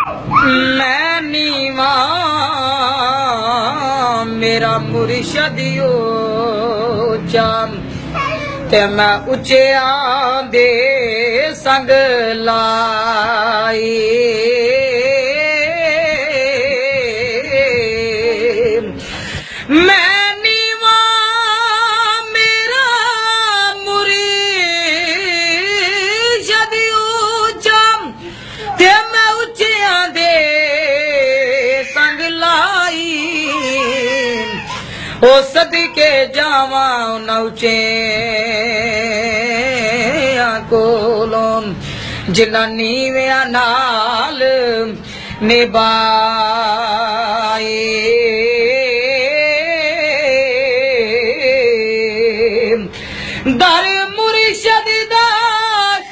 मैं नीवा मेरा मुर्शद ऊंचा ते मैं उच्चिया दे संग लाई मैं नीवा मेरा मुर्शद ऊंचा ते मैं उच्चिया दे संग लाई ओ सदके जावा नौचे कोलों जिन्ना नीविया नाल निभाए दर मुर्शद दा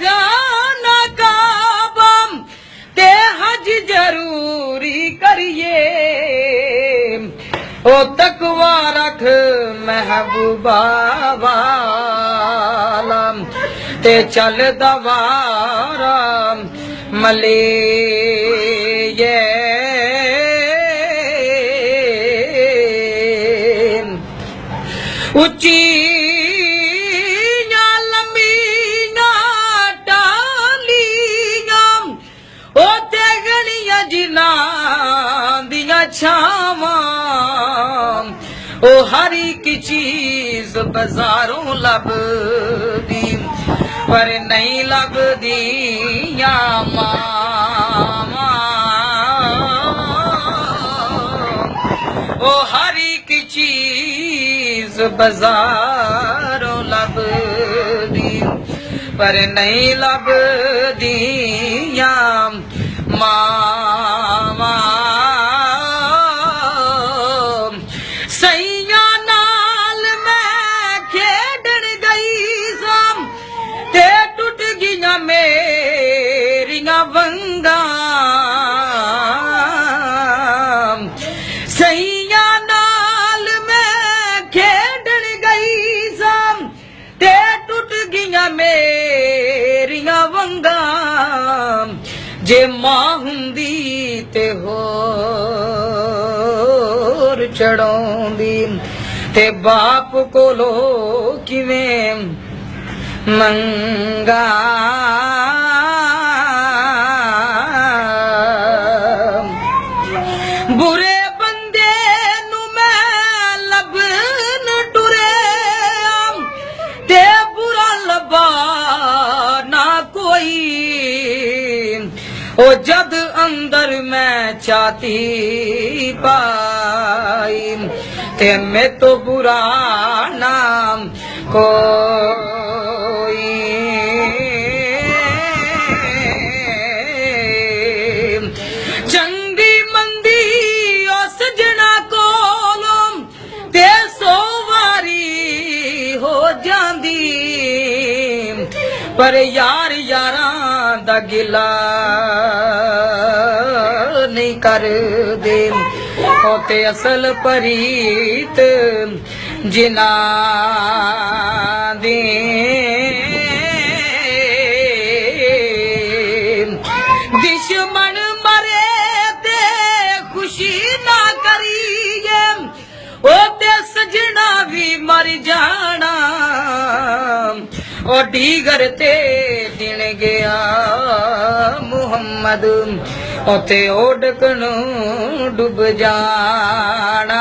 खाना काबा ते हज जरूरी करिए ओ तकवा रख महबूबा वाला ते चल दवारा मले उची लंबी टालिया ओ ते गलियां जिना दिया छावा ओ हर एक चीज बाजारों लभदी पर नहीं लभदी या मामा ओ हर एक चीज बाजारों लभदी पर नहीं लभदी या मामा सैया नाल मैं खेडन गई सां ते टुट गियां मेरियां वंगां सैया नाल मैं खेडन गई सां ते टुट गियां मेरियां वंगां जे मां हुंदी ते होर चढ़ाउंदी ते बाप कोलो किवें मंगा बुरे बंदे नू मैं लभन टुरे ते बुरा लभा ना कोई ओ जद अंदर मैं चाहती पाई ते मैं तो बुरा नाम कोई चंगी मंदी ओ सजना कोलों ते सौ वारी हो जांदी पर यार यारां दा गिला नहीं कर दे होते असल परीत जिना दे दुश्मन मरे ते खुशी ना करिए ओ ते सजना भी मर जाना ओ डीगर ते दिन गया मुहम्मद ओते ओडक नू डुब जाना।